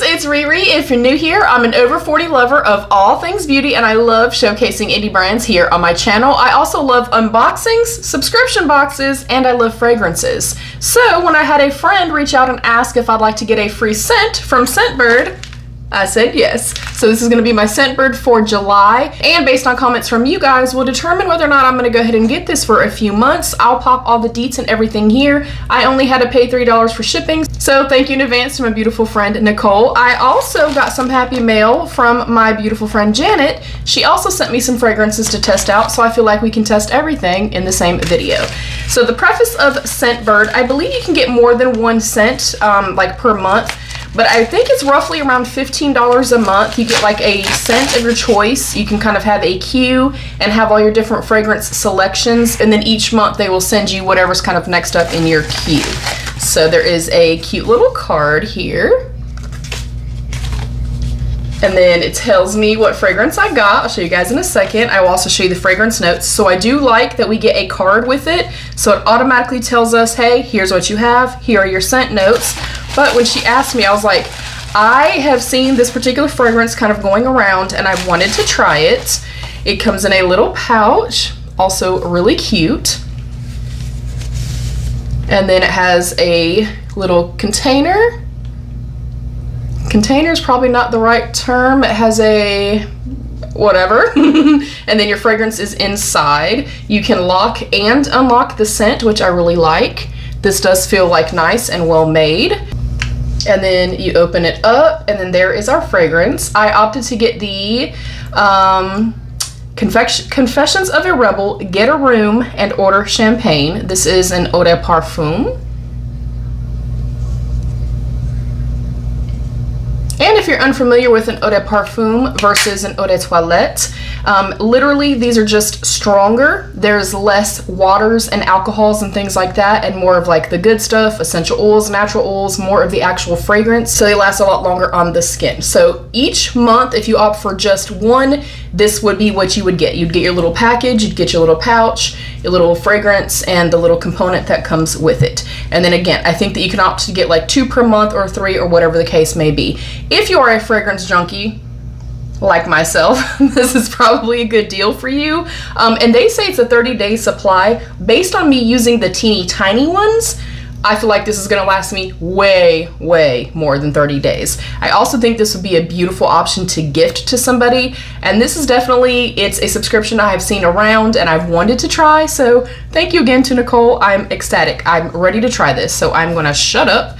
it's Riri. If you're new here, I'm an over 40 lover of all things beauty, and I love showcasing indie brands here on my channel. I also love unboxings, subscription boxes, and I love fragrances. So when I had a friend reach out and ask if I'd like to get a free scent from ScentBird, I said yes. So this is going to be my ScentBird for July, and based on comments from you guys, we'll determine whether or not I'm going to go ahead and get this for a few months. I'll pop all the deets and everything here. I only had to pay $3 for shipping, so thank you in advance to my beautiful friend Nicole. I also got some happy mail from my beautiful friend Janet. She also sent me some fragrances to test out, so I feel like we can test everything in the same video. So the preface of ScentBird, I believe you can get more than one scent like per month. But I think it's roughly around $15 a month. You get like a scent of your choice. You can kind of have a queue and have all your different fragrance selections. And then each month they will send you whatever's kind of next up in your queue. So there is a cute little card here. And then it tells me what fragrance I got. I'll show you guys in a second. I will also show you the fragrance notes. So I do like that we get a card with it. So it automatically tells us, hey, here's what you have. Here are your scent notes. But when she asked me, I was like, I have seen this particular fragrance kind of going around and I wanted to try it. It comes in a little pouch, also really cute. And then it has a little container. Container is probably not the right term. It has a whatever. And then your fragrance is inside. You can lock and unlock the scent, which I really like. This does feel like nice and well made. And then you open it up and then there is our fragrance. I opted to get the Confessions of a Rebel, Get a Room and Order Champagne. This is an eau de parfum. And if you're unfamiliar with an eau de parfum versus an eau de toilette, literally these are just stronger. There's less waters and alcohols and things like that, and more of like the good stuff, essential oils, natural oils, more of the actual fragrance, so they last a lot longer on the skin. So each month, if you opt for just one, this would be what you would get. You'd get your little package, you'd get your little pouch, your little fragrance, and the little component that comes with it. And then again, I think that you can opt to get like 2 per month or 3 or whatever the case may be. If you are a fragrance junkie, like myself, this is probably a good deal for you. And they say it's a 30-day supply. Based on me using the teeny tiny ones, I feel like this is gonna last me way, way more than 30 days. I also think this would be a beautiful option to gift to somebody. And this is definitely, it's a subscription I have seen around and I've wanted to try. So thank you again to Nicole. I'm ecstatic. I'm ready to try this. So I'm gonna shut up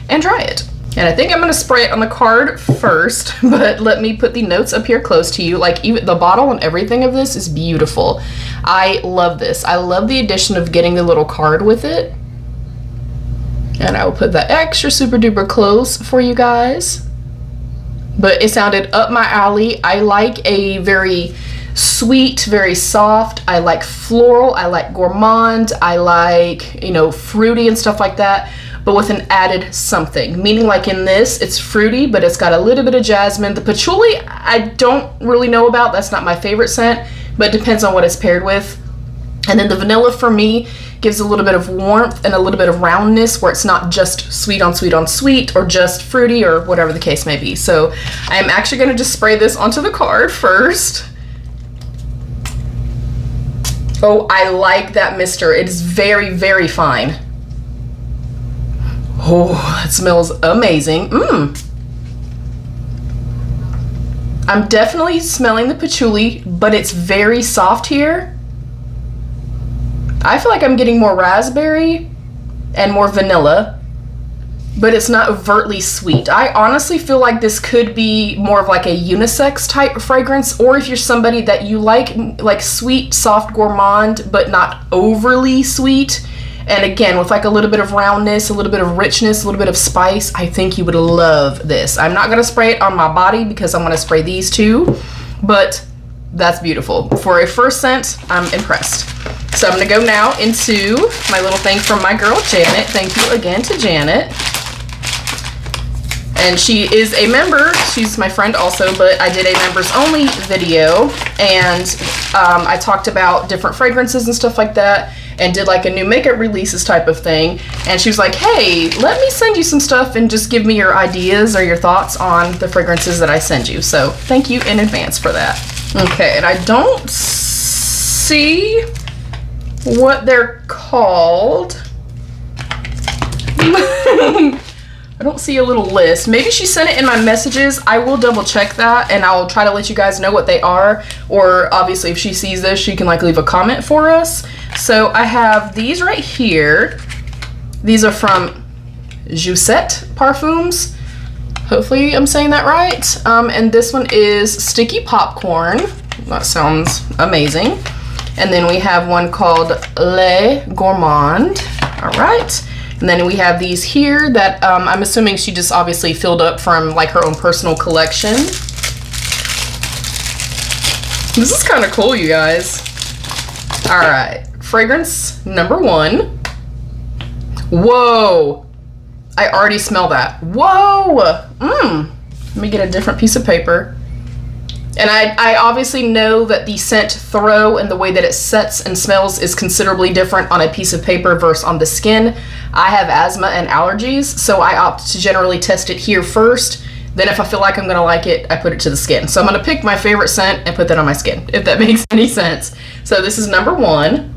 and try it. And I think I'm gonna spray it on the card first, but let me put the notes up here close to you. Like even the bottle and everything of this is beautiful. I love this. I love the addition of getting the little card with it. And I will put that extra super duper close for you guys. But it sounded up my alley. I like a very sweet, very soft. I like floral. I like gourmand. I like, you know, fruity and stuff like that, but with an added something. Meaning like in this, it's fruity, but it's got a little bit of jasmine. The patchouli, I don't really know about. That's not my favorite scent, but it depends on what it's paired with. And then the vanilla for me gives a little bit of warmth and a little bit of roundness where it's not just sweet on sweet on sweet or just fruity or whatever the case may be. So I am actually going to just spray this onto the card first. Oh, I like that mister. It is very, very fine. Oh, it smells amazing. I'm definitely smelling the patchouli, but it's very soft here. I feel like I'm getting more raspberry and more vanilla, but it's not overtly sweet. I honestly feel like this could be more of like a unisex type of fragrance, or if you're somebody that you like sweet, soft gourmand, but not overly sweet. And again, with like a little bit of roundness, a little bit of richness, a little bit of spice, I think you would love this. I'm not gonna spray it on my body because I'm gonna spray these too, but that's beautiful. For a first scent, I'm impressed. So I'm gonna go now into my little thing from my girl Janet. Thank you again to Janet. And she is a member. She's my friend also, but I did a members only video, and I talked about different fragrances and stuff like that. and did like a new makeup releases type of thing. And she was like, hey, let me send you some stuff and just give me your ideas or your thoughts on the fragrances that I send you. So thank you in advance for that. Okay, and I don't see what they're called. I don't see a little list. Maybe she sent it in my messages. I will double check that and I'll try to let you guys know what they are. Or obviously if she sees this, she can like leave a comment for us. So I have these right here. These are from JOUER Parfums. Hopefully I'm saying that right. And this one is Sticky Popcorn. That sounds amazing. And then we have one called Les Gourmandes. All right. And then we have these here that I'm assuming she just obviously filled up from like her own personal collection. This is kind of cool, you guys. All right, fragrance number 1. Whoa, I already smell that. Whoa, let me get a different piece of paper. And I obviously know that the scent throw and the way that it sets and smells is considerably different on a piece of paper versus on the skin. I have asthma and allergies, so I opt to generally test it here first. Then if I feel like I'm gonna like it, I put it to the skin. So I'm gonna pick my favorite scent and put that on my skin, if that makes any sense. So this is number 1.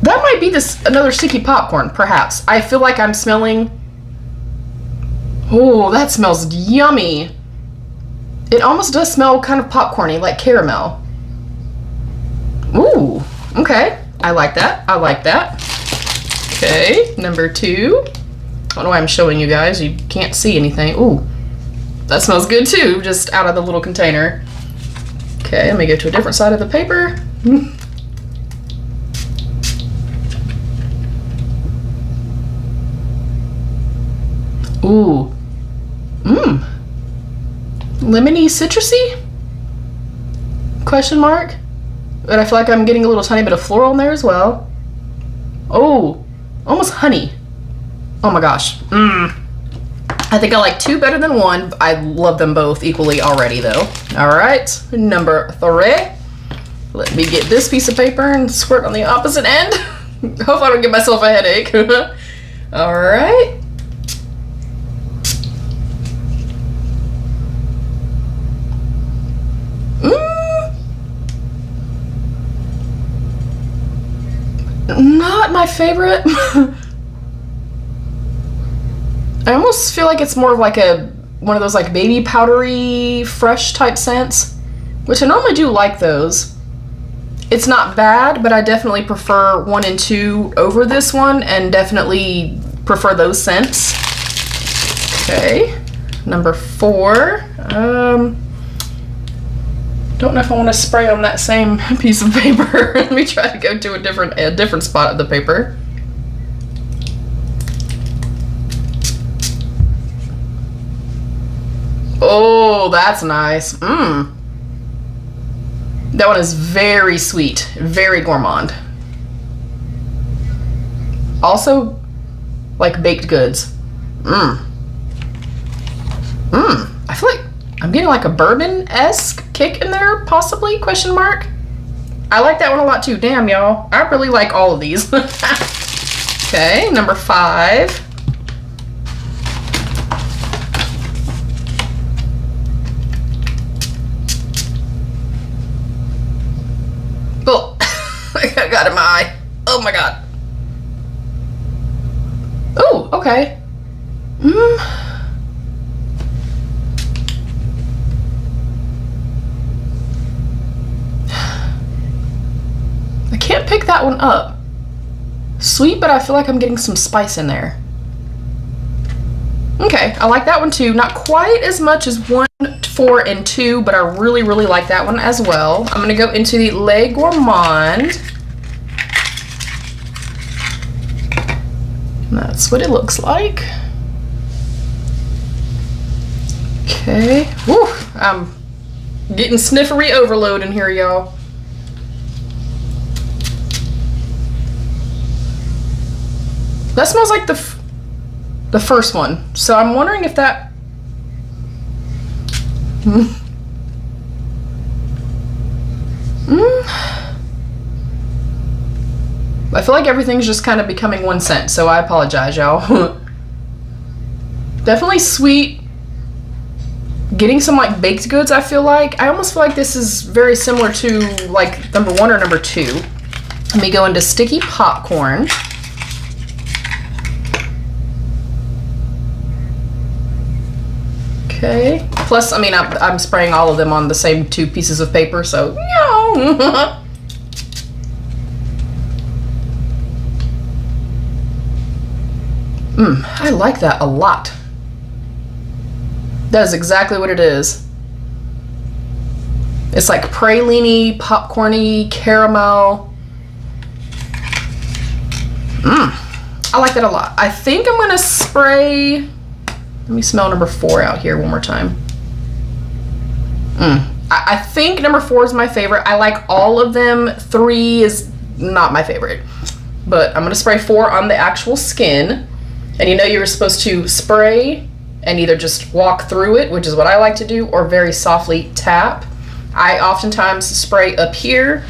That might be another Sticky Popcorn, perhaps. I feel like I'm smelling... Oh, that smells yummy. It almost does smell kind of popcorny, like caramel. Ooh, okay. I like that. I like that. Okay, number 2. I don't know why I'm showing you guys. You can't see anything. Ooh, that smells good too, just out of the little container. Okay, let me go to a different side of the paper. Ooh. Lemony citrusy? Question mark? But I feel like I'm getting a little tiny bit of floral in there as well. Oh, almost honey. Oh my gosh. I think I like 2 better than 1. I love them both equally already though. All right, number 3. Let me get this piece of paper and squirt on the opposite end. Hope I don't give myself a headache. All right. Not my favorite. I almost feel like it's more of like one of those like baby powdery fresh type scents, which I normally do like those. It's not bad, but I definitely prefer 1 and 2 over this one and definitely prefer those scents. Okay, number 4. Don't know if I want to spray on that same piece of paper. Let me try to go to a different spot of the paper. Oh, that's nice. That one is very sweet, very gourmand. Also, like baked goods. I feel like I'm getting like a bourbon-esque kick in there, possibly, question mark. I like that one a lot too. Damn, y'all. I really like all of these. Okay, number 5. Oh, I got it in my eye. Oh my god. Oh, okay. I can't pick that one up. Sweet, but I feel like I'm getting some spice in there. Okay, I like that one too. Not quite as much as 1, 4, and 2, but I really, really like that one as well. I'm gonna go into the Les Gourmandes. That's what it looks like. Okay. Woo! I'm getting sniffery overload in here, y'all. That smells like the first one. So I'm wondering if that... I feel like everything's just kind of becoming one scent, so I apologize, y'all. Definitely sweet. Getting some like baked goods, I feel like. I almost feel like this is very similar to like number 1 or number 2. Let me go into sticky popcorn. Okay. Plus, I mean, I'm spraying all of them on the same 2 pieces of paper, so no. I like that a lot. That is exactly what it is. It's like praline-y, popcorny, caramel. I like that a lot. I think I'm gonna spray, let me smell number 4 out here one more time. I think number 4 is my favorite. I like all of them. 3 is not my favorite. But I'm gonna spray 4 on the actual skin. And you know you were supposed to spray and either just walk through it, which is what I like to do, or very softly tap. I oftentimes spray up here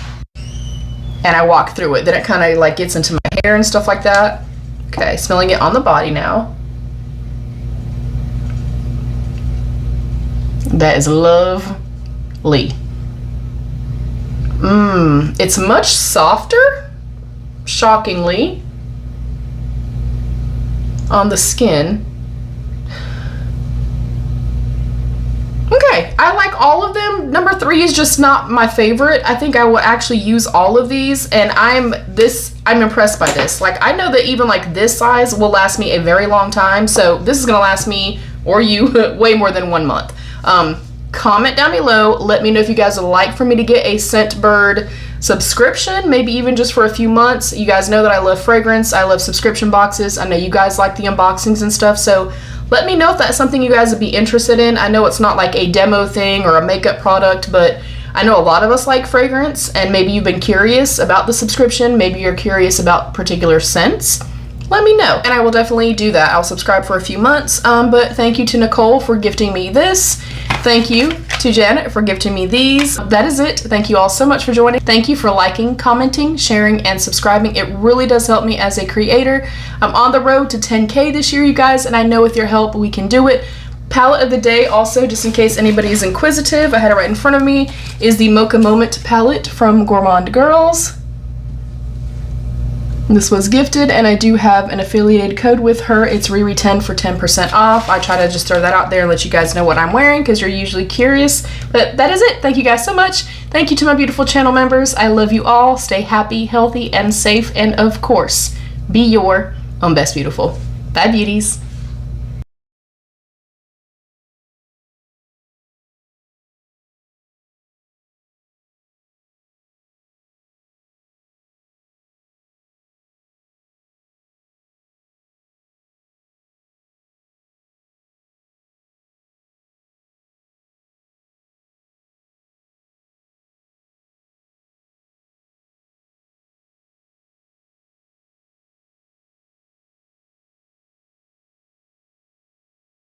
and I walk through it. Then it kind of like gets into my hair and stuff like that. Okay, smelling it on the body now. That is lovely. It's much softer, shockingly, on the skin. Okay, I like all of them. Number 3 is just not my favorite. I think I will actually use all of these, and I'm impressed by this. Like, I know that even like this size will last me a very long time, so this is gonna last me, or you, way more than 1 month. Comment down below, let me know if you guys would like for me to get a ScentBird subscription, maybe even just for a few months. You guys know that I love fragrance, I love subscription boxes. I know you guys like the unboxings and stuff, so let me know if that's something you guys would be interested in. I know it's not like a demo thing or a makeup product, but I know a lot of us like fragrance, and maybe you've been curious about the subscription, maybe you're curious about particular scents. Let me know, and I will definitely do that. I'll subscribe for a few months, but thank you to Nicole for gifting me this. Thank you to Janet for gifting me these. That is it. Thank you all so much for joining. Thank you for liking, commenting, sharing, and subscribing. It really does help me as a creator. I'm on the road to 10K this year, you guys, and I know with your help we can do it. Palette of the day also, just in case anybody is inquisitive, I had it right in front of me, is the Mocha Moment palette from Gourmande Girls. This was gifted, and I do have an affiliated code with her. It's Riri10 for 10% off. I try to just throw that out there and let you guys know what I'm wearing because you're usually curious. But that is it. Thank you guys so much. Thank you to my beautiful channel members. I love you all. Stay happy, healthy, and safe. And of course, be your own best beautiful. Bye, beauties.